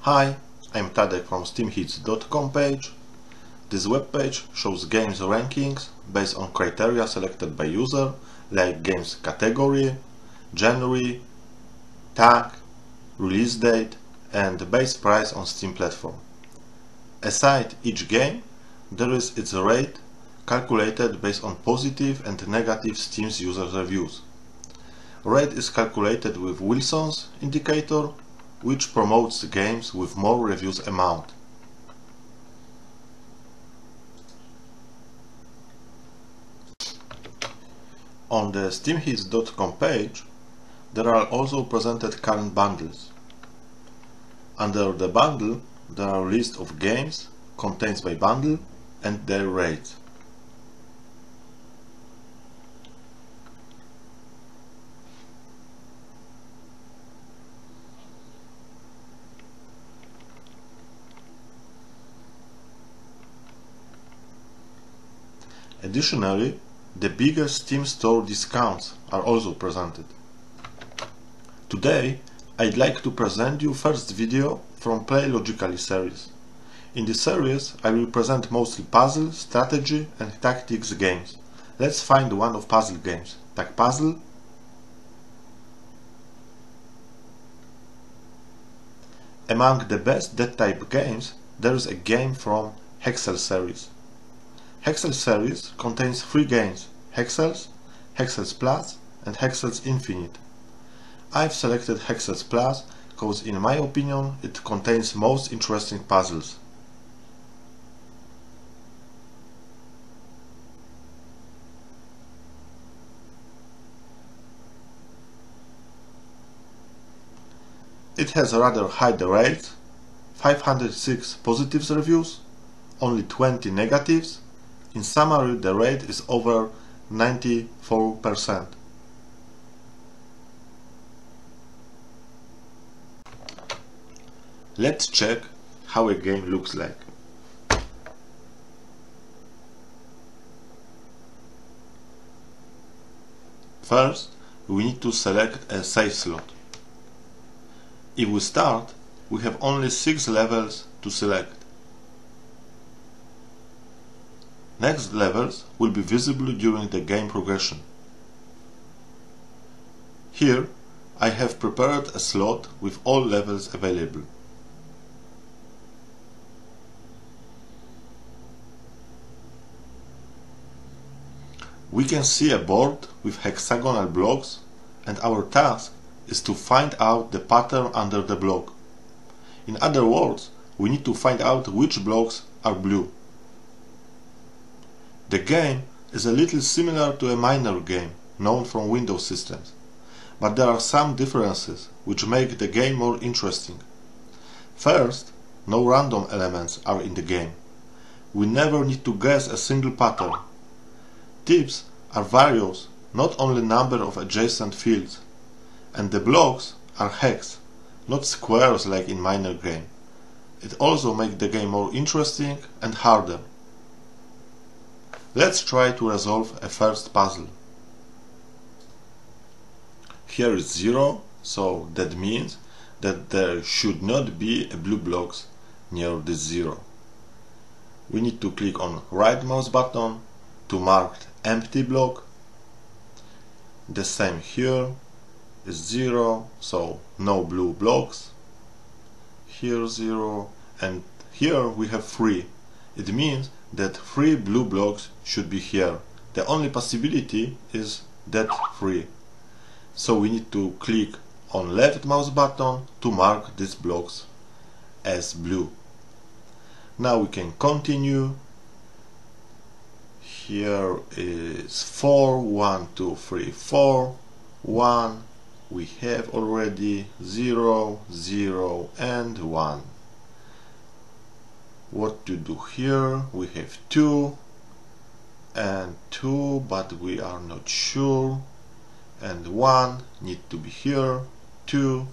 Hi, I'm Tadek from SteamHits.com page. This web page shows games rankings based on criteria selected by user, like games category, genre, tag, release date, and base price on Steam platform. Aside each game, there is its rate calculated based on positive and negative Steam user reviews. Rate is calculated with Wilson's indicator, which promotes games with more reviews amount. On the SteamHits.com page, there are also presented current bundles. Under the bundle, there are a list of games contained by bundle and their rates. Additionally, the bigger Steam Store discounts are also presented. Today, I'd like to present you first video from Play Logically series. In this series, I will present mostly puzzle, strategy and tactics games. Let's find one of puzzle games. Tag Puzzle. Among the best that type games, there is a game from Hexcells series. Hexcells series contains 3 games: Hexcells, Hexcells Plus and Hexcells Infinite. I've selected Hexcells Plus because in my opinion it contains most interesting puzzles. It has rather high rates, 506 positive reviews, only 20 negatives. In summary, the rate is over 94%. Let's check how a game looks like. First, we need to select a save slot. If we start, we have only 6 levels to select. Next levels will be visible during the game progression. Here, I have prepared a slot with all levels available. We can see a board with hexagonal blocks, and our task is to find out the pattern under the block. In other words, we need to find out which blocks are blue. The game is a little similar to a miner game known from Windows systems, but there are some differences which make the game more interesting. First, no random elements are in the game. We never need to guess a single pattern. Tips are various, not only number of adjacent fields, and the blocks are hex, not squares like in miner game. It also makes the game more interesting and harder. Let's try to resolve a first puzzle. Here is 0, so that means that there should not be a blue blocks near this 0. We need to click on right mouse button to mark empty block. The same here is 0, so no blue blocks. Here 0, and here we have 3. It means that 3 blue blocks should be here. The only possibility is that 3. So we need to click on left mouse button to mark these blocks as blue. Now we can continue. Here is 4, 1, 2, 3, 4, 1. We have already 0, 0 and 1. What to do here? We have 2 and 2, but we are not sure, and 1 need to be here. 2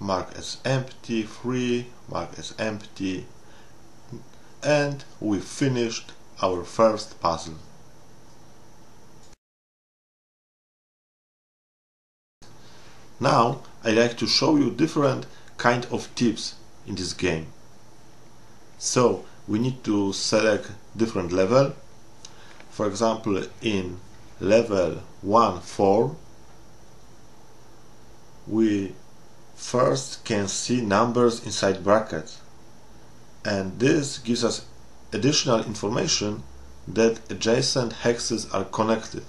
mark as empty, 3 mark as empty, and we finished our first puzzle. Now I like to show you different kind of tips in this game. So we need to select different level. For example, in level 1-4 we first can see numbers inside brackets, and this gives us additional information that adjacent hexes are connected.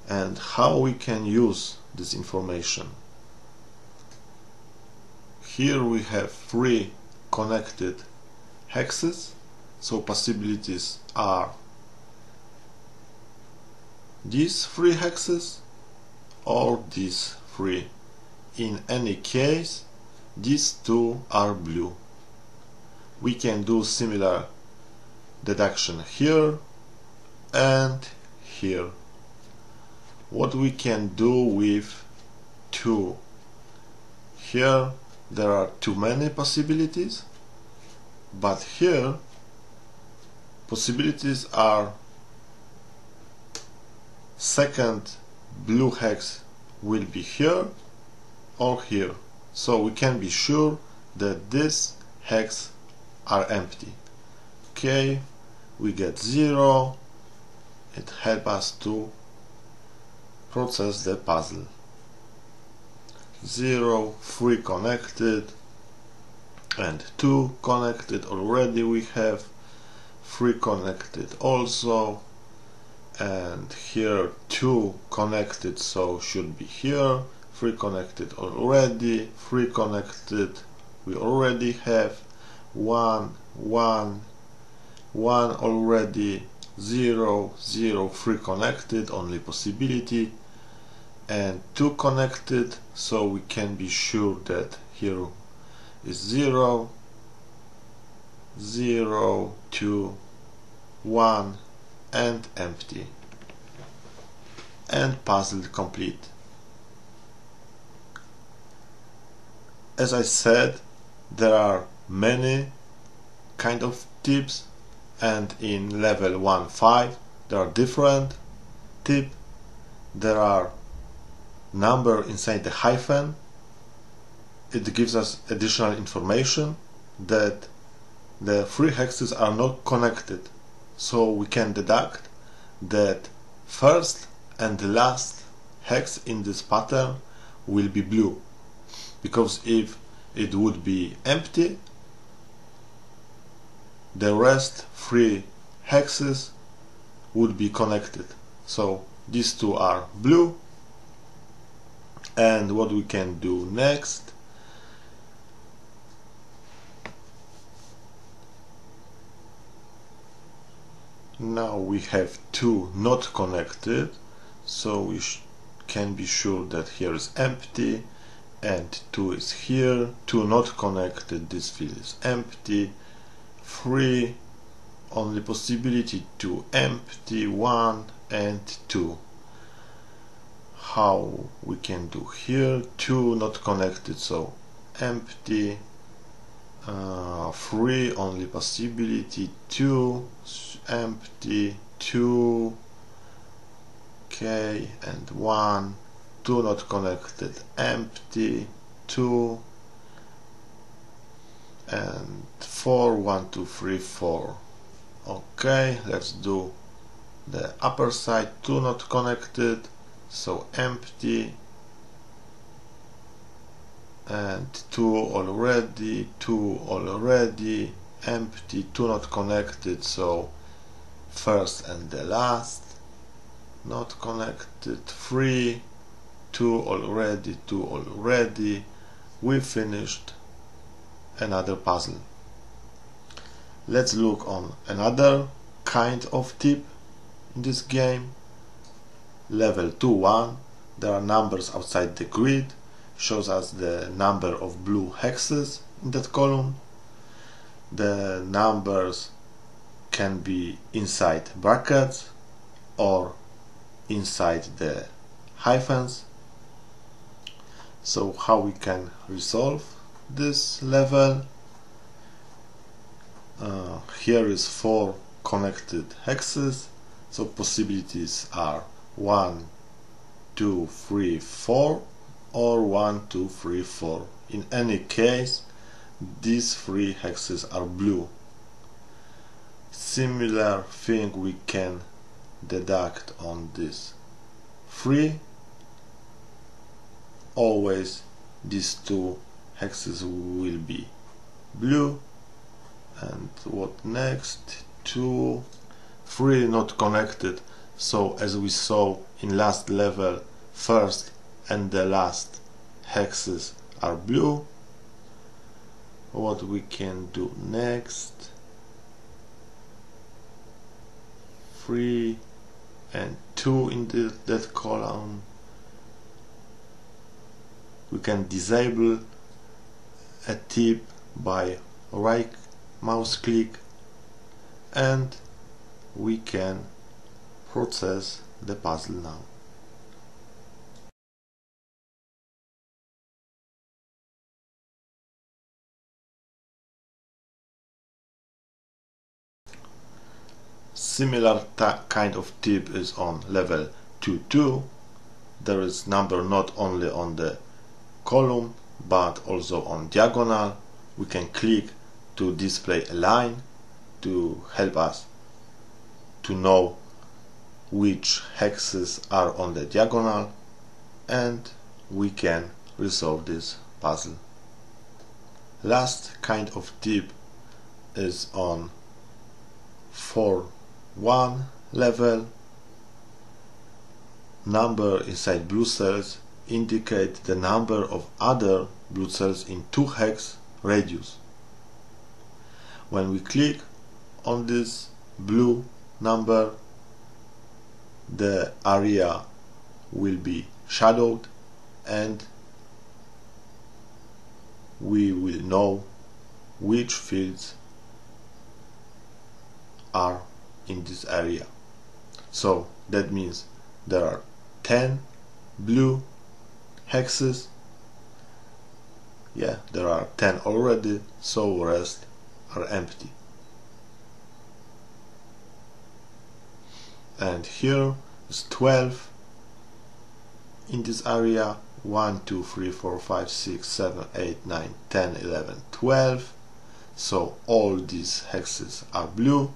And how we can use this information? Here we have 3 connected hexes, so possibilities are these 3 hexes or these 3. In any case, these 2 are blue. We can do similar deduction here and here. What we can do with 2? Here there are too many possibilities, but here possibilities are second blue hex will be here or here, so we can be sure that this hex are empty. Okay, we get 0. It helps us to process the puzzle. 0, 3 connected and 2 connected already. We have 3 connected also, and here 2 connected, so should be here. 3 connected already, 3 connected we already have, 1, 1, 1 already, 0, 0, 3 connected, only possibility, and 2 connected, so we can be sure that here is 0, 0, 2, 1 and empty, and puzzle complete. As I said, there are many kind of tips, and in level 1-5 there are different tip. There are number inside the hyphen. It gives us additional information that the 3 hexes are not connected, so we can deduct that first and the last hex in this pattern will be blue, because if it would be empty, the rest 3 hexes would be connected. So these 2 are blue. And what we can do next? Now we have 2 not connected, so we can be sure that here is empty, and 2 is here. 2 not connected, this field is empty. 3 only possibility, 2 empty, 1 and 2. How we can do here? 2 not connected, so empty. 3 only possibility, 2 empty, 2, okay, and 1. 2 not connected, empty, 2 and 4, 1, 2, 3, 4. Okay, let's do the upper side. 2 not connected, so empty, and 2 already, 2 already, empty, 2 not connected, so first and the last not connected, 3, 2 already, 2 already. We finished another puzzle. Let's look on another kind of tip in this game. Level 2-1, there are numbers outside the grid, shows us the number of blue hexes in that column. The numbers can be inside brackets or inside the hyphens. So how we can resolve this level? Here is 4 connected hexes, so possibilities are 1, 2, 3, 4 or 1, 2, 3, 4. In any case, these 3 hexes are blue. Similar thing we can deduct on this 3. Always these 2 hexes will be blue. And what next? 2, 3 not connected, so as we saw in last level, first and the last hexes are blue. What we can do next? 3 and 2 in that column. We can disable a tip by right mouse click, and we can process the puzzle now. Similar kind of tip is on level 2.2. There is number not only on the column but also on diagonal. We can click to display a line to help us to know which hexes are on the diagonal, and we can resolve this puzzle. Last kind of tip is on 4.1 level. Number inside blue cells indicate the number of other blue cells in 2 hex radius. When we click on this blue number, the area will be shadowed and we will know which fields are in this area. So that means there are 10 blue hexes. Yeah, there are 10 already, so rest are empty. And here is 12 in this area. 1, 2, 3, 4, 5, 6, 7, 8, 9, 10, 11, 12. So all these hexes are blue.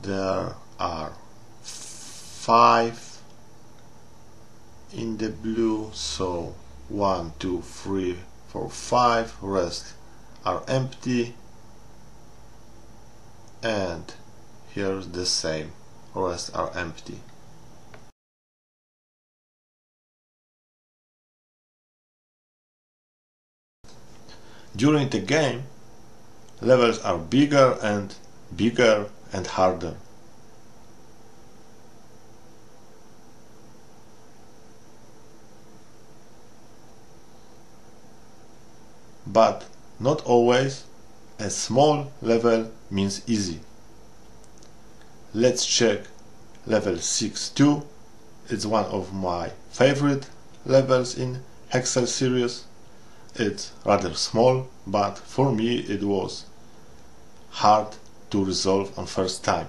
There are 5 in the blue, so 1, 2, 3, 4, 5. Rest are empty. And here's the same, rest are empty. During the game, levels are bigger and harder. But not always a small level means easy. Let's check level 6.2. It's one of my favorite levels in Hexcells series. It's rather small, but for me it was hard to resolve on first time.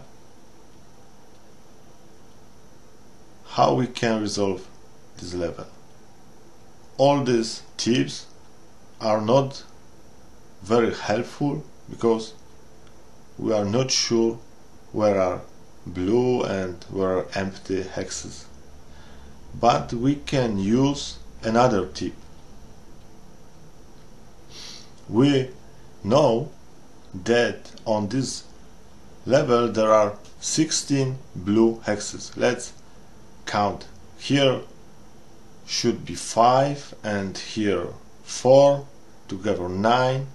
How we can resolve this level? All these tips are not very helpful because we are not sure where are blue and where are empty hexes. But we can use another tip. We know that on this level there are 16 blue hexes. Let's count. Here should be 5 and here 4, together 9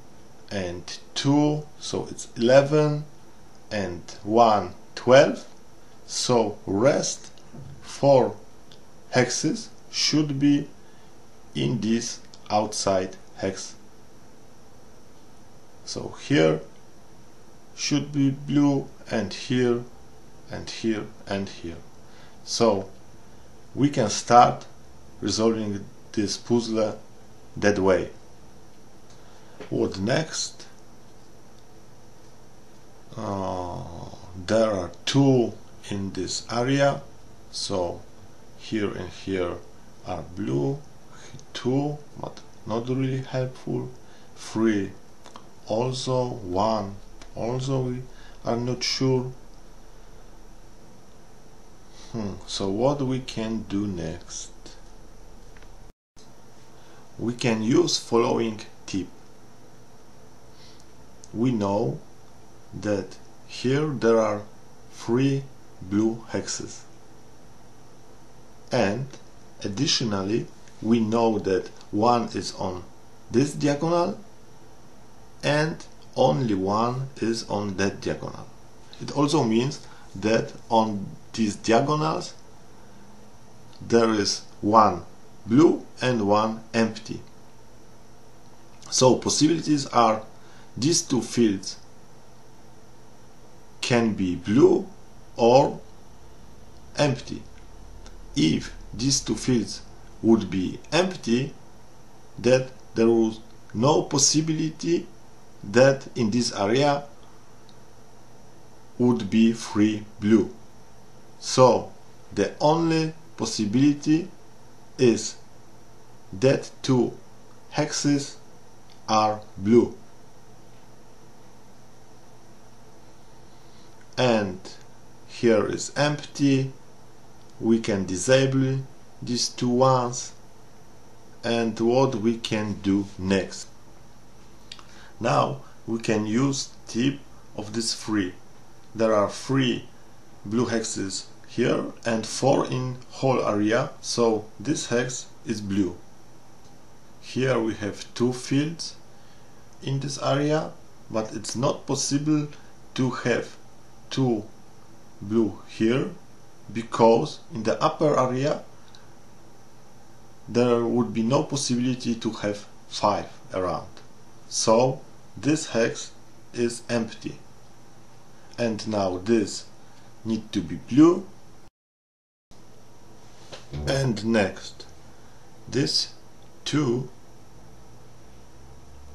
and 2, so it's 11 and 1, 12. So rest 4 hexes should be in this outside hex. So here should be blue, and here and here and here. So we can start resolving this puzzle that way. What next? There are 2 in this area, so here and here are blue, 2, but not really helpful. 3, also 1, also we are not sure. So what we can do next? We can use following tip. We know that here there are 3 blue hexes, and additionally we know that one is on this diagonal and only one is on that diagonal. It also means that on these diagonals there is one blue and one empty. So possibilities are these two fields can be blue or empty. If these two fields would be empty, that there was no possibility that in this area would be 3 blue. So the only possibility is that 2 hexes are blue. And here is empty. We can disable these 2 ones. And what we can do next? Now we can use tip of this 3. There are 3 blue hexes here and 4 in whole area, so this hex is blue. Here we have 2 fields in this area, but it's not possible to have 2 blue here, because in the upper area there would be no possibility to have 5 around. So this hex is empty. And now this need to be blue. And next, this 2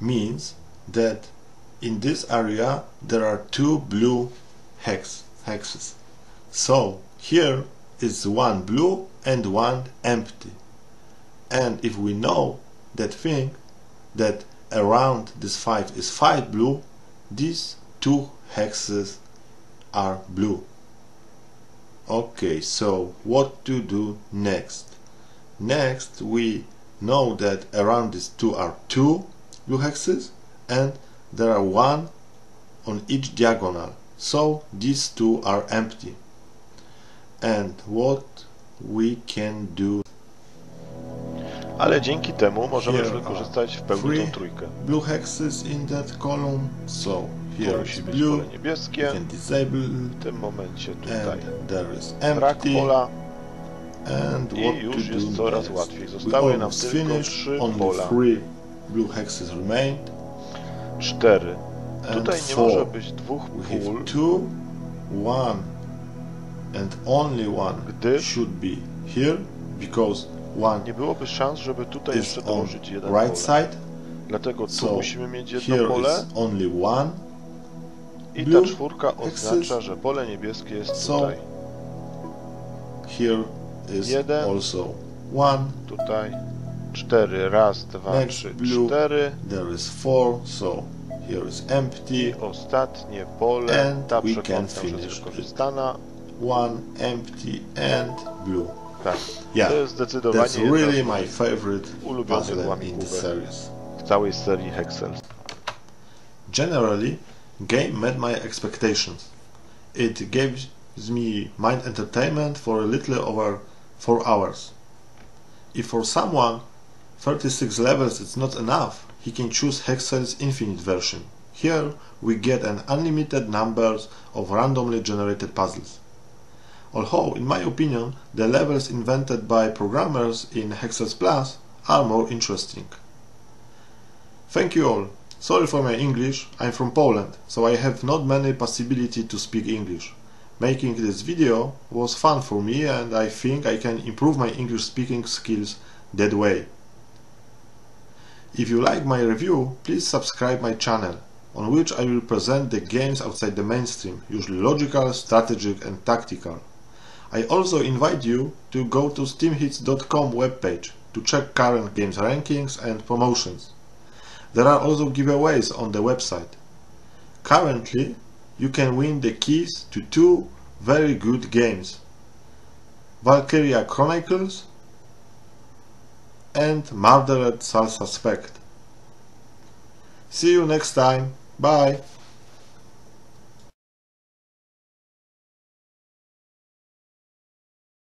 means that in this area there are 2 blue hexes. So here is 1 blue and 1 empty. And if we know that thing, that around this 5 is 5 blue, these 2 hexes are blue. Okay, so what to do next? Next we know that around these 2 are 2 blue hexes and there are 1 on each diagonal, so these 2 are empty. And what we can do? Ale dzięki temu możemy już wykorzystać w pełni tą trójkę. Blue hexes in that column, so here musi is być blue. pole niebieskie. We can disable W tym momencie tutaj and there is brak empty. pola And i what już to jest do coraz next? łatwiej. We Zostały nam almost tylko finished. 3 Only pola. 3 blue hexes remained. 4. And Tutaj nie 4. może być 2 We have pól, 2, 1 and only 1 gdyż should be here, because 1 nie byłoby szans, żeby tutaj is jeszcze on dołożyć jeden right pole. side. Dlatego tu So musimy mieć jedno here pole is only 1 i blue ta 4 oznacza, że pole niebieskie jest So tutaj. here is 1, also 1. tutaj 4, raz, 2, Next 3, blue. 4 There is 4, so here is empty. i ostatnie pole, And ta we can przekątna już jest finish wykorzystana. 1 empty and blue. Tak, Yeah, to jest zdecydowanie that's jedna really z my moich favorite ulubionych puzzle in the łamigłówek series. w całej serii Hexcells. Generally, game met my expectations. It gives me mind entertainment for a little over 4 hours. If for someone 36 levels is not enough, he can choose Hexcells Infinite version. Here we get an unlimited number of randomly generated puzzles. Although, in my opinion, the levels invented by programmers in Hexcells Plus are more interesting. Thank you all. Sorry for my English, I'm from Poland, so I have not many possibility to speak English. Making this video was fun for me, and I think I can improve my English speaking skills that way. If you like my review, please subscribe my channel, on which I will present the games outside the mainstream, usually logical, strategic and tactical. I also invite you to go to steamhits.com webpage. to check current games rankings and promotions. There are also giveaways on the website. Currently, you can win the keys to 2 very good games: Valkyria Chronicles and Murdered Suspect. See you next time. Bye!